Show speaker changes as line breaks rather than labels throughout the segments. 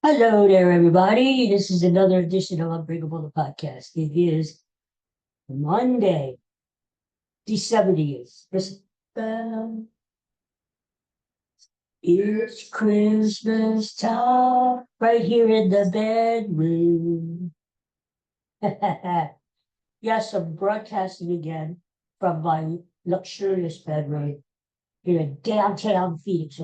Hello there, everybody. This is another edition of Unbreakable, the podcast. It is Monday, December 8th. It's Christmas time right here in the bedroom. Yes, I'm broadcasting again from my luxurious bedroom here in downtown Phoenix.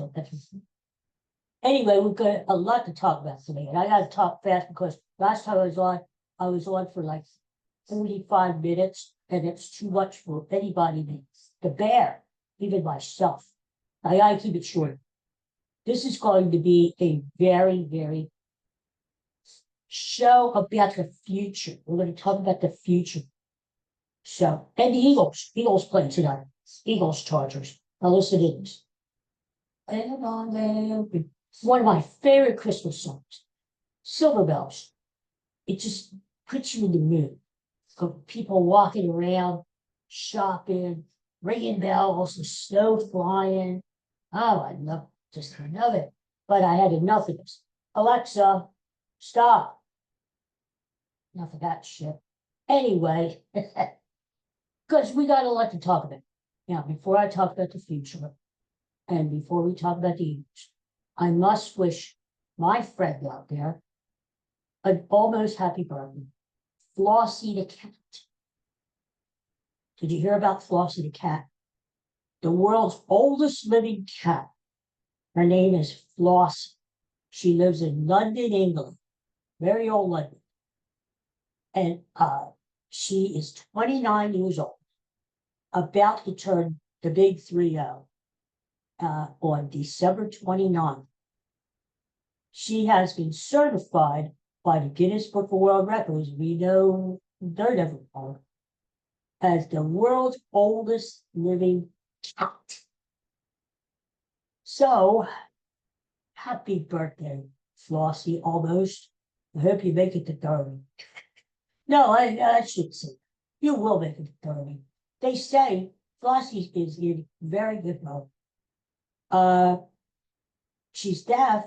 Anyway, we've got a lot to talk about today, and I got to talk fast because last time I was on for like 45 minutes, and it's too much for anybody to bear, even myself. I got to keep it short. This is going to be a very show about the future. We're going to talk about the future. So, and the Eagles play tonight. Eagles Chargers. Now listen to this. And on there, one of my favorite Christmas songs, Silver Bells. It just puts you in the mood. So people walking around, shopping, ringing bells, the snow flying. Oh, I love it. But I had enough of this. Alexa, stop. Enough of that shit. Anyway, because we got a lot to talk about. Now, before I talk about the future, and before we talk about the Eagles, I must wish my friend out there an almost happy birthday, Flossy the Cat. Did you hear about Flossy the Cat? The world's oldest living cat. Her name is Flossy. She lives in London, England, very old London. And she is 29 years old, about to turn the big 3-0 on December 29th. She has been certified by the Guinness Book of World Records. We know they're never wrong, as the world's oldest living cat. So, happy birthday, Flossie, almost. I hope you make it to 30. No, I should say, you will make it to 30. They say Flossie is in very good health. She's deaf,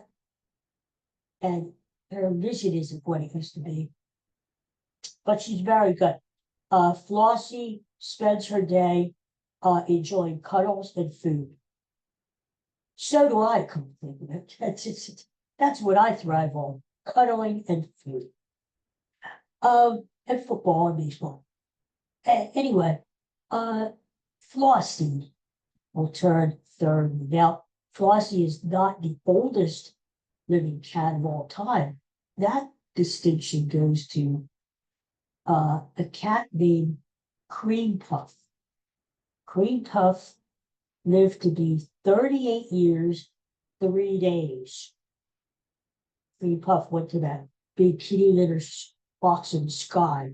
and her vision isn't what it used to be, but she's very good. Flossie spends her day enjoying cuddles and food. So do I, come to think of it. That's what I thrive on, cuddling and food. And football and baseball. Anyway, Flossie will turn 30. Now, Flossie is not the oldest living cat of all time. That distinction goes to a cat named Cream Puff. Cream Puff lived to be 38 years, 3 days. Cream Puff went to that big kitty litter box in the sky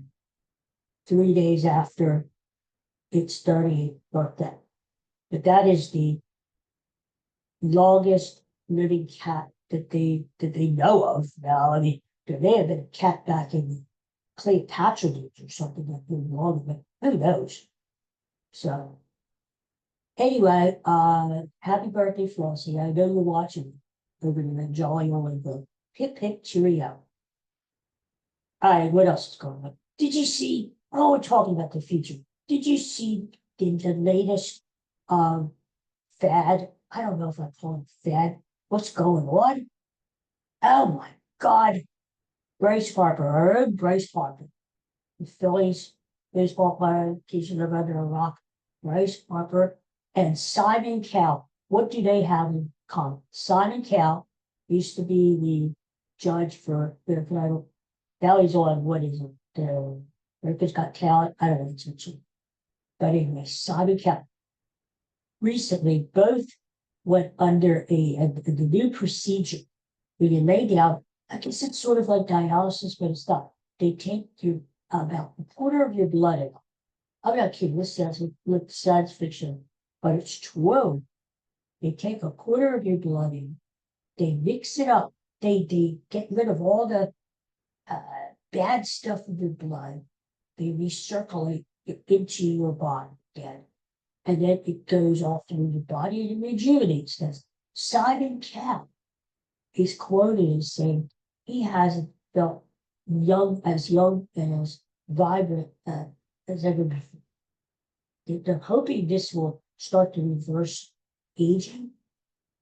3 days after its 38th birthday. But that is the longest living cat that they know of now. I mean, there may have been a cat back in the Cleopatra days or something that lived longer, but who knows? So anyway, happy birthday, Flossie. I know you're watching over there enjoying all of the hip hip cheerio. All right, what else is going on? Did you see? Oh, we're talking about the future. Did you see the latest fad? I don't know if I call it fad. What's going on? Oh my God. Bryce Harper, Bryce Harper. The Phillies baseball player, in case you live under a rock. Bryce Harper and Simon Cowell. What do they have in common? Simon Cowell used to be the judge for now he's on, what is it? America's Got Talent. I don't know. It's but anyway, Simon Cowell. Recently, both went under the new procedure where you lay down. I guess it's sort of like dialysis, but it's not. They take your about a quarter of your blood out. I'm not kidding. This sounds like science fiction, but it's true. They take a quarter of your blood in. They mix it up. They get rid of all the bad stuff in your blood. They recirculate it into your body again. And then it goes all through your body and it rejuvenates. That's Simon Cowell is quoted as saying, he hasn't felt young and as vibrant as ever before. They're hoping this will start to reverse aging.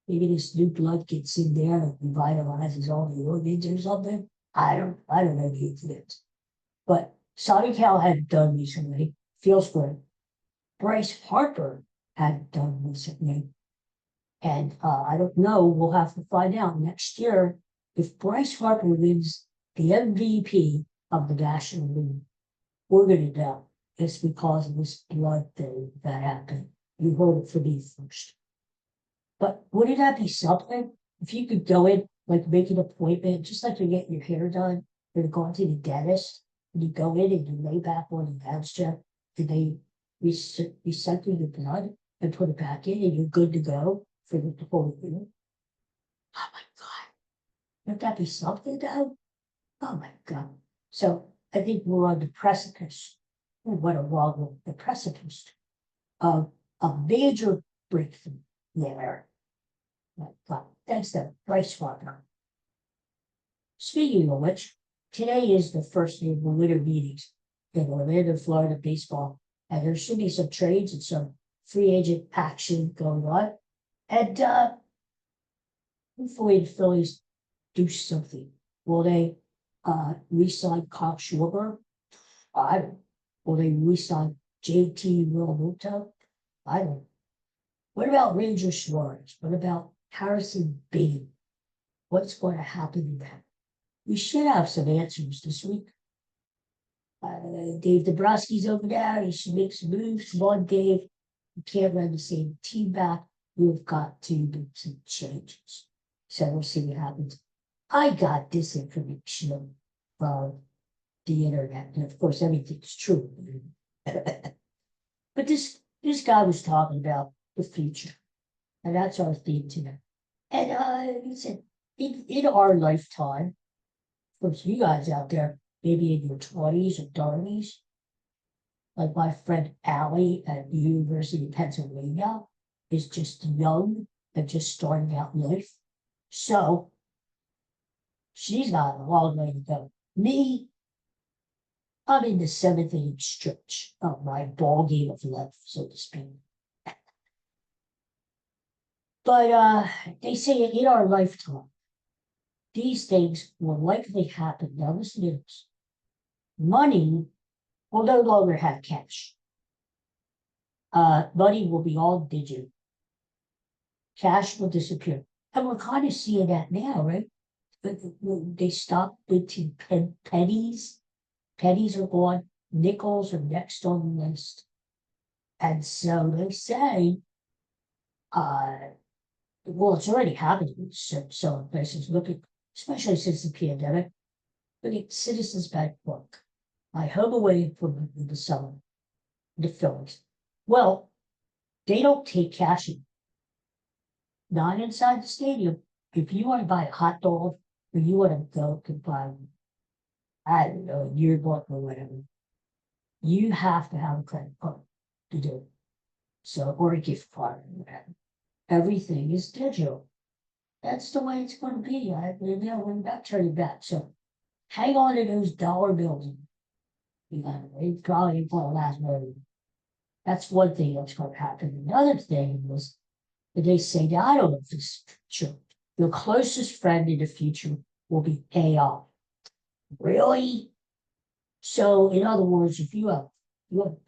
Maybe this new blood gets in there and revitalizes all the organs or something. I don't know the incidents. But Sonny Cal had done recently, feels good. Bryce Harper had done recently. And I don't know, we'll have to find out next year if Bryce Harper wins the MVP of the National League. We're going to know it's because of this blood thing that happened. You heard it from me first. But wouldn't that be something? If you could go in, like make an appointment, just like you're getting your hair done, you're going to the dentist, and you go in and you lay back on the dentist chair, and they recycle your blood and put it back in, and you're good to go for the whole year. Oh my God. Wouldn't that be something though? Oh my God. So I think we're on the precipice. What a wrong word, the precipice of a major breakthrough there. But thanks to Bryce Harper. Speaking of which, today is the first day of the winter meetings in Orlando, Florida baseball, and there should be some trades and some free agent action going on. And hopefully the Phillies do something. Will they re-sign Cox Schwarber? I don't. Will they re-sign JT Realmuto? I don't. What about Ranger Suarez? What about Harrison Bain? What's going to happen to them? We should have some answers this week. Dave Dombrowski's over there. He should make some moves. Come on, Dave. You can't run the same team back. We've got to do some changes. So we'll see what happens. I got this information from the internet, and of course, everything's true. But this guy was talking about the future, and that's our theme today. And he said, in our lifetime, for you guys out there, maybe in your 20s or 30s, like my friend Allie at the University of Pennsylvania is just young and just starting out life. So she's got a long way to go. Me, I'm in the 7th inning stretch of my ball game of life, so to speak. But they say in our lifetime, these things will likely happen. Now listen to this. Money will no longer have cash. Money will be all digital. Cash will disappear. And we're kind of seeing that now, right? But they stopped minting pennies. Pennies are gone. Nickels are next on the list. And so they say, well, it's already happening in some places. Look at, especially since the pandemic, look at Citizens Bank Park. My home away from the summer, the Phillies. Well, they don't take cash in. Not inside the stadium. If you want to buy a hot dog or you want to go to buy, I don't know, a yearbook or whatever, you have to have a credit card to do it. So, or a gift card or whatever. Everything is digital. That's the way it's going to be. We're not turning back. So hang on to those dollar bills. It probably ain't going to last very long. That's one thing that's going to happen. Another thing was that they say, now I don't know if this is true. Your closest friend in the future will be AI. Really? So, in other words, if you have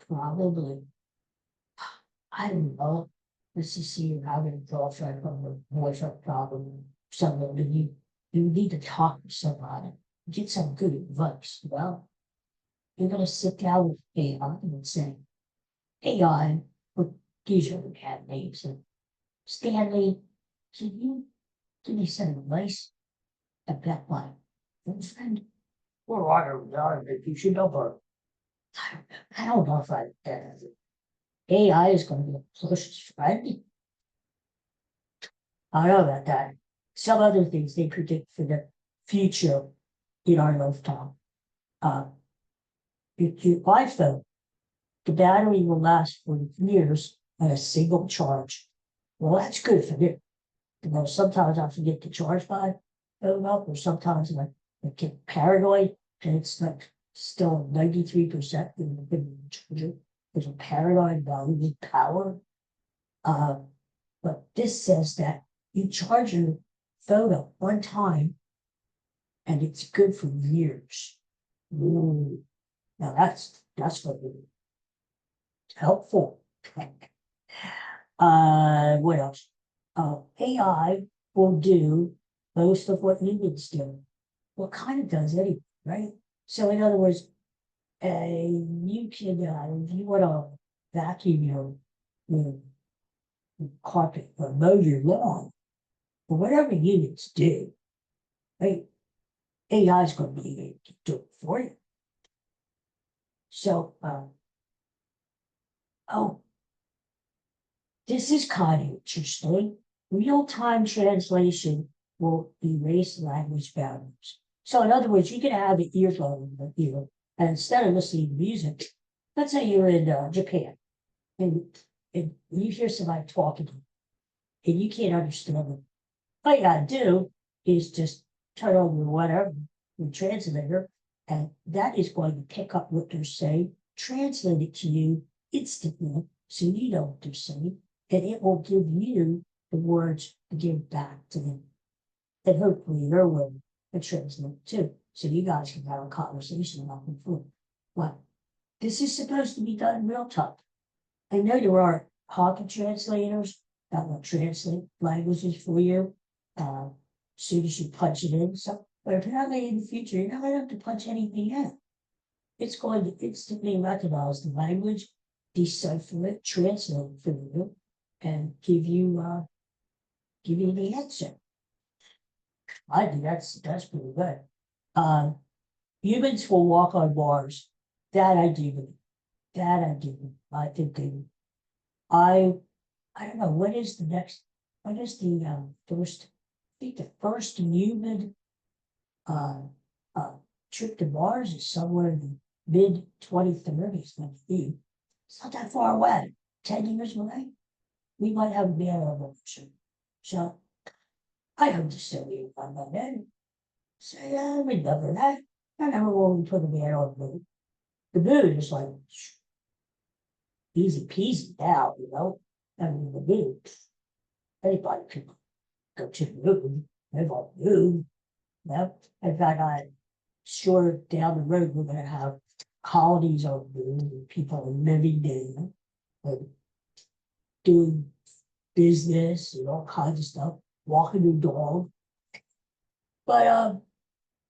probably, I don't know, let's just see you're having a girlfriend or a boyfriend problem, something, you need to talk to somebody, get some good advice. Well, you're going to sit down with AI and say, AI, but these are cat names. And Stanley, can you give me some advice about my girlfriend? Or are you should know her. I don't know if AI is going to be a closest friend. I don't know about that. Some other things they predict for the future in our lifetime. Your iPhone, the battery will last for years on a single charge. Well, that's good for me. Sometimes I forget to charge my phone up, or sometimes my They get paranoid, and it's like still 93% in the children. There's a paranoid about losing power. But this says that you charge your phone up one time and it's good for years. Ooh. Now that's going to be helpful. What else? AI will do most of what humans do. Well, kind of does anyway, right? So in other words, you can, if you want to vacuum your carpet or mow your lawn, or whatever humans do, right? AI is going to be able to do it for you. So, this is kind of interesting. Real-time translation will erase language boundaries. So in other words, you can have an earphone in the ear, and instead of listening to music, let's say you're in Japan, and you hear somebody talking, and you can't understand them. All you gotta do is just turn on your whatever, your translator, and that is going to pick up what they're saying, translate it to you instantly, so you know what they're saying, and it will give you the words to give back to them. And hopefully your way to translate too, so you guys can have a conversation about the food. Well, this is supposed to be done in real time. I know there are pocket translators that will translate languages for you as soon as you punch it in. So, but apparently in the future, you're not going to have to punch anything in. It's going to instantly recognize the language, decipher it, translate it for you, and give you the answer. I think that's pretty good. Humans will walk on Mars. That I do believe. That I do believe. I think they. I don't know. What is the first? I think the first human trip to Mars is somewhere in the mid-2030s. It's not that far away. 10 years away, we might have a man on the mission. So I hope to still be on by then. So yeah, remember that. I remember when we put a man on the moon. The moon is like easy peasy now, you know. I mean, the moon, anybody can go to the moon, live on the moon. You know? In fact, I'm sure down the road we're going to have colonies on the moon and people living there and doing business and all kinds of stuff, walking the dog. But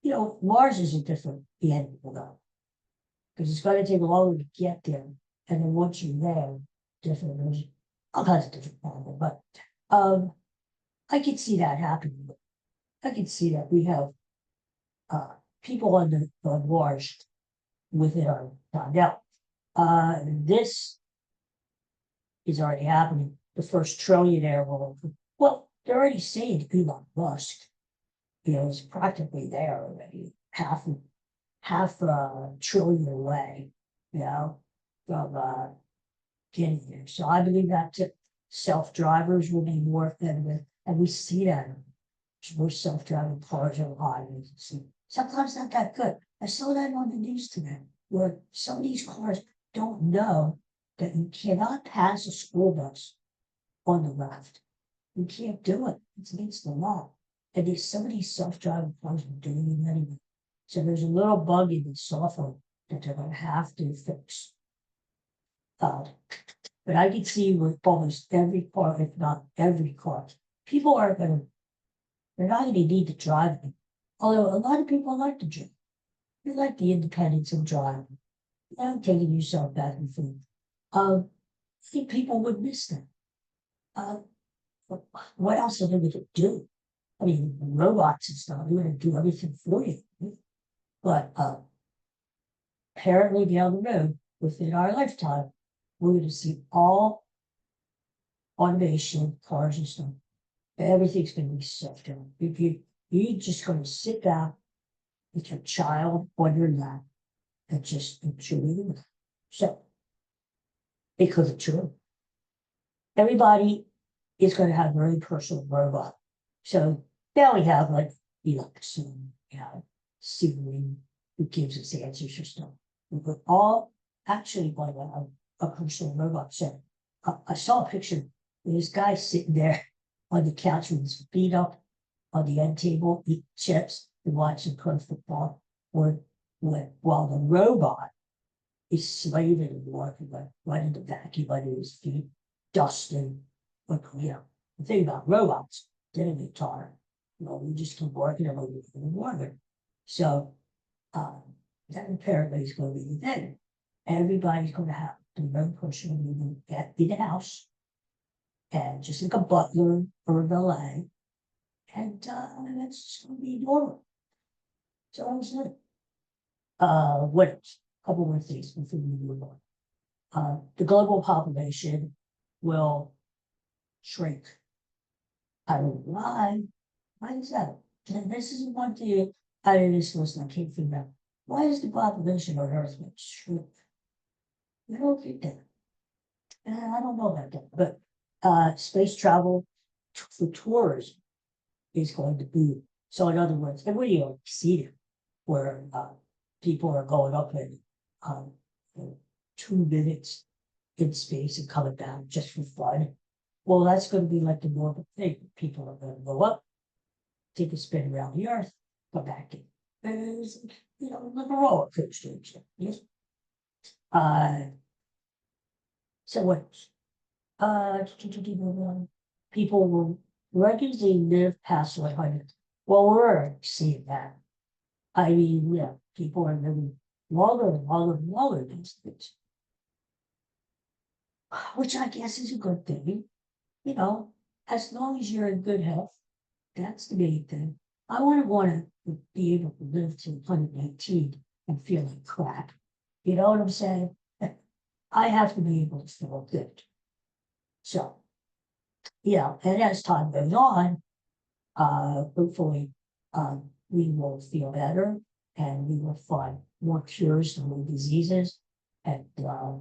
you know, Mars is a different animal though, because it's going to take longer to get there, and then once you're there, different. There's all kinds of different animals, but I can see that happening. I can see that we have people on Mars within our time. Now, this is already happening. The first trillionaire will. Well, they're already saying Elon Musk. You know, is practically there already, half a trillion away, you know, from getting there. So I believe that self-drivers will be more effective, and we see that there's more self-driving cars on highways. Sometimes not that good. I saw that on the news today, where some of these cars don't know that you cannot pass a school bus on the left. You can't do it. It's against the law. And there's some of these self-driving cars are doing it anyway. So there's a little bug in the software that they're going to have to fix. But I can see with almost every car, if not every car, people are going to, they're not going to need to drive them. Although a lot of people like to drive. They like the independence of driving. You know, taking yourself back and forth. I think people would miss that. What else are they going to do? I mean, robots and stuff, they're going to do everything for you. But apparently down the road, within our lifetime, we're going to see all automation, cars and stuff. Everything's going to be self-driving. You're just going to sit down with your child on your lap and just enjoy it. So, because it's true. Everybody is going to have a very personal robot. So now we have like Felix and, you know, Siri, who gives us answers or stuff. We're all actually by a personal robot. So I saw a picture of this guy sitting there on the couch with his feet up on the end table, eating chips and watching pro football, while the robot is slaving and working, like running the vacuum under his feet, dusting. Like, the thing about robots, they don't get tired. We just keep working and working. So that apparently is going to be the thing. Everybody's going to have their own personal movement in the house, and just like a butler or a valet, and that's just going to be normal. So I was like, what else? A couple more things before we move on. The global population will shrink. I don't know why. Why is that? And this is one thing out of this list I can't figure out. Why is the population on Earth going to shrink? I don't get that. I don't know about that. But space travel for tourism is going to be. So in other words, and we already see it, where people are going up in 2 minutes in space and coming down just for fun. Well, that's going to be like the normal thing. People are going to go up, take a spin around the Earth, come back in. And it's, like a roller coaster. Yes. So what else? People will regularly live past 100. Well, we're seeing that. I mean, yeah, people are living longer and longer and longer these days, which I guess is a good thing. As long as you're in good health, that's the main thing. I wouldn't want to be able to live to 119 and feel like crap. You know what I'm saying? I have to be able to feel good. So, and as time goes on, hopefully, we will feel better and we will find more cures to more diseases. And I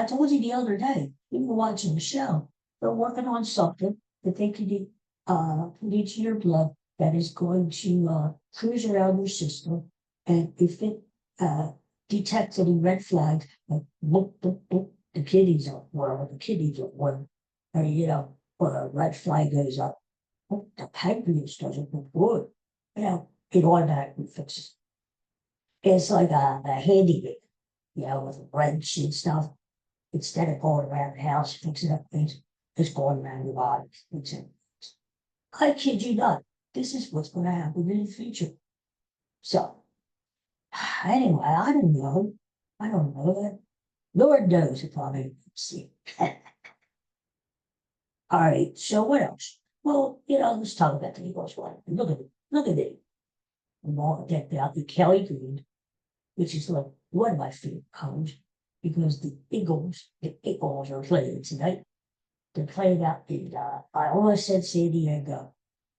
told you the other day, we were watching the show. They're working on something that they could put into your blood that is going to cruise around your system. And if it detects any red flags, like the kidneys are well, the kidneys are well, or a red flag goes up, the pancreas doesn't look good. It automatically fixes it. It's like a handy, with a wrench and stuff. Instead of going around the house fixing up things, it's going around your body fixing things. I kid you not. This is what's going to happen in the future. So, anyway, I don't know. Lord knows if I'm able to see. All right, so what else? Well, let's talk about the Eagles one. Look at it. Look at it. I'm all decked out in Kelly green, which is like one of my favorite colors, because the Eagles are playing tonight. They're playing out in, I almost said San Diego.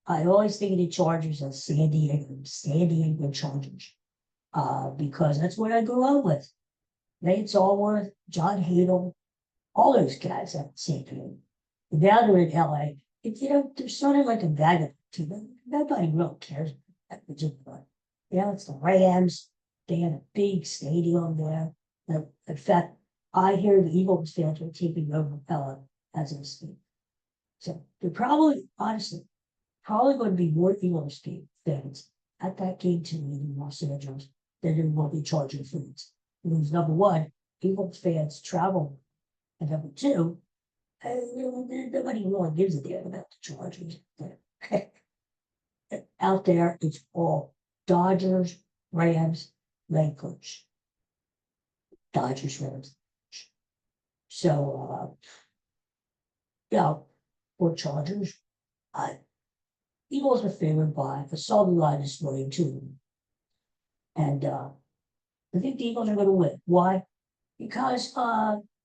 I always think of the Chargers as San Diego Chargers, because that's what I grew up with. Lance Allworth, John Hadle, all those guys at San Diego. Now they're in LA. They're sort of like a vagabond team. Nobody really cares about that. It's the Rams. They have a big stadium there. In fact, I hear the Eagles fans are taking over LA as a state. So they're probably, honestly, going to be more Eagles fans at that game tonight in Los Angeles than there will be Charger fans. Because number one, Eagles fans travel, and number two, nobody really gives a damn about the Chargers. Out there, it's all Dodgers, Rams, Lakers. Dodgers, Rams. So, or Chargers. Eagles are favored by a solid line is 42. And I think the Eagles are going to win. Why? Because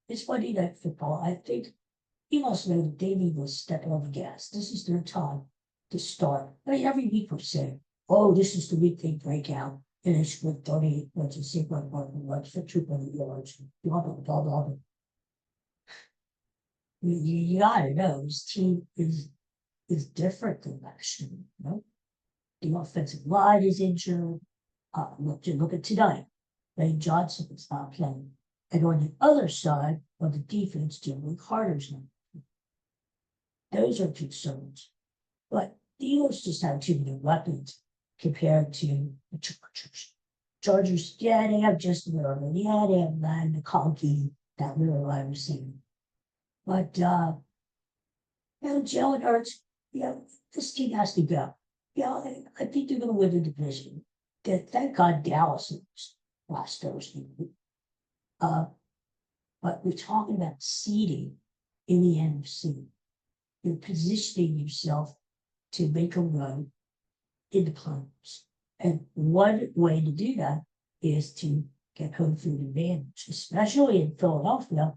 it's Monday Night Football. I think Eagles know that they need to step on the gas. This is their time to start. I mean, every week we're saying, this is the week they break out. And it's with 38 points and 6.1 runs for 200 yards. Blah, blah, blah, blah. You gotta know this team is different than last year. The offensive line is injured. Look at tonight. Lane Johnson is not playing. And on the other side of the defense, Jalen Carter's not. Those are concerns. But the Eagles just have too many weapons compared to the Chargers. Chargers, yeah, they have Justin Irvin. Yeah, they have Lan McConkey, that little wide receiver. But, Jalen Hurts, this team has to go. I think they're going to win the division. Thank God Dallas lost last Thursday. But we're talking about seeding in the NFC. You're positioning yourself to make a run in the playoffs. And one way to do that is to get home field advantage, especially in Philadelphia,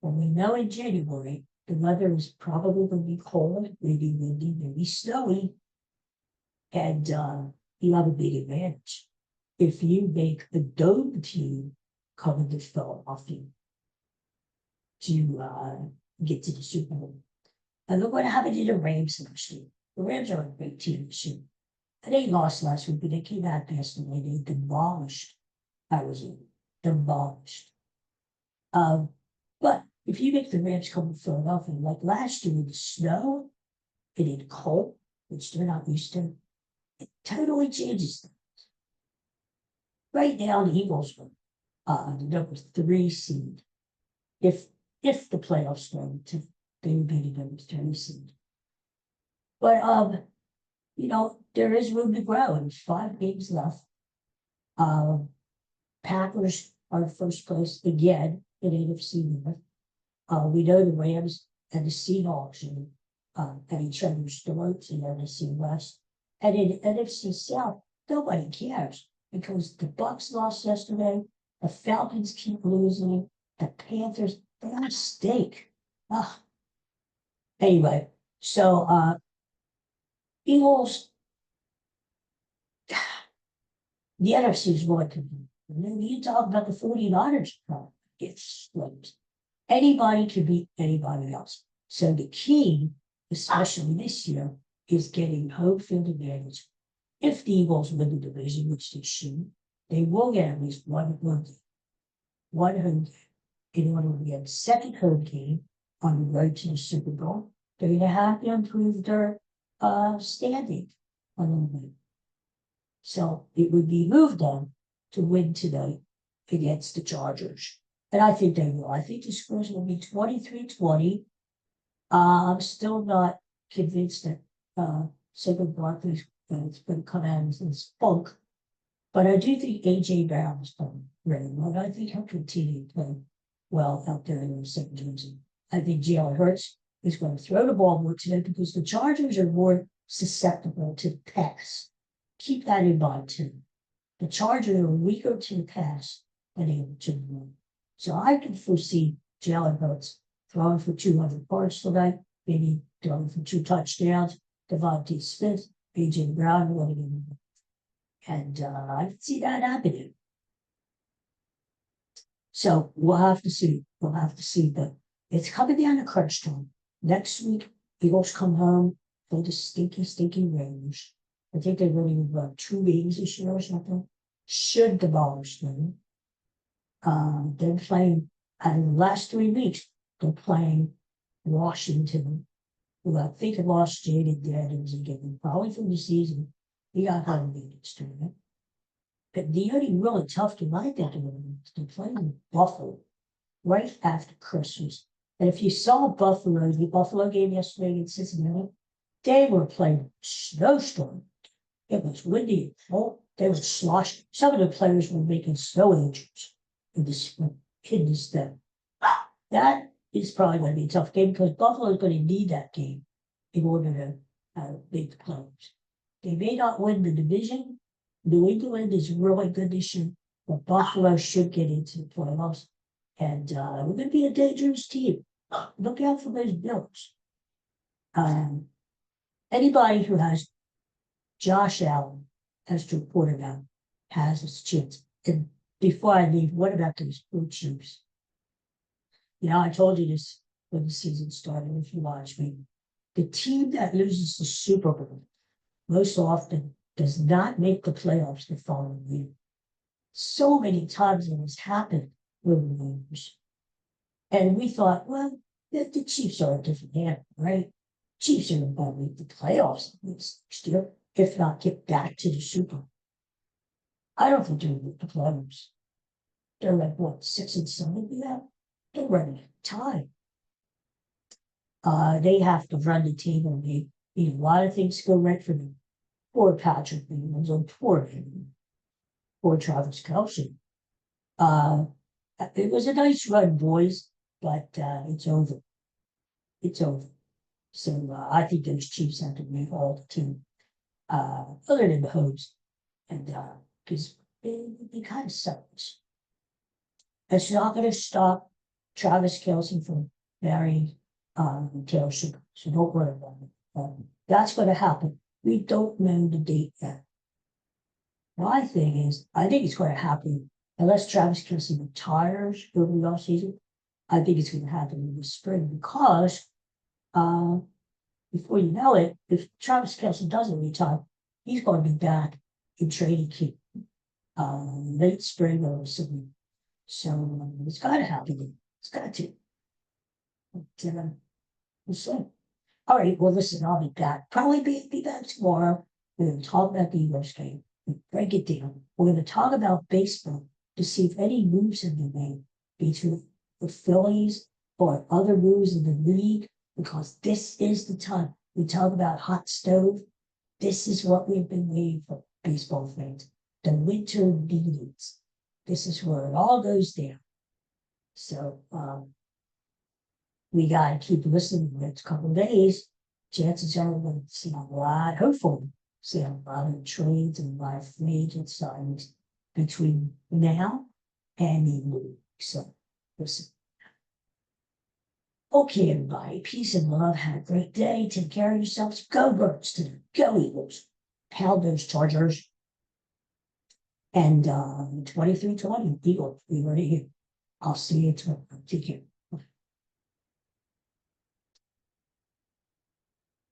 when we know in January the weather is probably going to be cold, maybe windy, maybe snowy, and you have a big advantage. If you make a dome team come into Philadelphia to get to the Super Bowl. And look what happened to the Rams last year. The Rams are a great team this year. And they lost last week, but they came out past the way they demolished Arizona. Demolished. But if you make the Rams come to Philadelphia, like last year with the snow and in cold, which they're not used to, it totally changes things. Right now, the Eagles are the number 3 seed. If the playoffs started to, they would be the number 3 seed. But there is room to grow. There's 5 games left. Packers are in first place again in NFC North. We know the Rams and the Seahawks at each other's throats in NFC West. And in NFC South, nobody cares because the Bucs lost yesterday, the Falcons keep losing, the Panthers, they got a stake. Anyway, so Eagles, the NFC is really convenient. And then you talk about the 49ers, it's flipped. Anybody can beat anybody else. So the key, especially this year, is getting home field advantage. If the Eagles win the division, which they should, they will get at least one home game in order to get a second home game on the road to the Super Bowl. They're going to have to improve their standing a little bit. So it would behoove them to win tonight against the Chargers. And I think they will. I think the scores will be 23-20. I'm still not convinced that Saquon Barkley's going to come out of his funk. But I do think A.J. Brown is playing really well. I think he'll continue to play well out there in St. Jersey. I think Jalen Hurts is going to throw the ball more today because the Chargers are more susceptible to the pass. Keep that in mind too. The Chargers are weaker to the pass than able to the run. So I can foresee Jalen Hurts throwing for 200 yards tonight, maybe throwing for 2 touchdowns. Devontae Smith, A.J. Brown winning in. And I can see that happening. So we'll have to see. But it's coming down to crunch time. Next week, Eagles come home, play the stinky Rangers. I think they're winning about 2 games this year or something. Should demolish them. They're playing, and in the last 3 weeks, they're playing Washington, who I think had lost Jaden Daniels again, probably from the season. He got home against tournament. But the only really tough game I think is they're playing Buffalo right after Christmas. And if you saw the Buffalo game yesterday against Cincinnati, they were playing snowstorm. It was windy and cold. They were sloshing. Some of the players were making snow angels in this thing. That is probably going to be a tough game because Buffalo is going to need that game in order to make the playoffs. They may not win the division. New England is really good this year, but Buffalo should get into the playoffs. And we're going to be a dangerous team. Look out for those Bills. Anybody who has Josh Allen as their quarterback has a chance. And before I leave, what about those blue Chiefs? I told you this when the season started, if you watch me. The team that loses the Super Bowl most often does not make the playoffs the following year. So many times it has happened with the Rangers. And we thought, well, the Chiefs are a different animal, right? Chiefs are going to make the playoffs next year, if not get back to the Super Bowl. I don't think they're going to make the playoffs. They're like, what, 6-7 now? They're running out of time. They have to run the team and make a lot of things go right for them. Poor Patrick Williams and poor Travis Kelce. It was a nice run, boys, but it's over. It's over. So I think those Chiefs have to make all the team, other than the Hopes, and because they kind of suck. It's not going to stop Travis Kelce from marrying Taylor Swift, so don't worry about it. That's going to happen. We don't know the date yet. My thing is, I think it's going to happen unless Travis Kelce retires over the off season. I think it's going to happen in the spring because before you know it, if Travis Kelce doesn't retire, he's going to be back in training camp late spring or something. So it's got to happen. It's got to. But, we'll see. All right. Well, listen, I'll be back. Probably be back tomorrow. We're going to talk about the U.S. game. Break it down. We're going to talk about baseball to see if any moves have been made between the Phillies or other moves in the league, because this is the time. We talk about hot stove. This is what we've been waiting for, baseball fans. The winter meetings. This is where it all goes down. So we got to keep listening the next couple of days. Chances are we're going to see a lot, hopefully, see a lot of trades and a lot of free agent signings between now and the week. So listen. Okay, everybody. Peace and love. Have a great day. Take care of yourselves. Go Birds to them. Go Eagles. Pound those Chargers. And 23-20, Eagles. We were here. I'll see you tomorrow. Take care.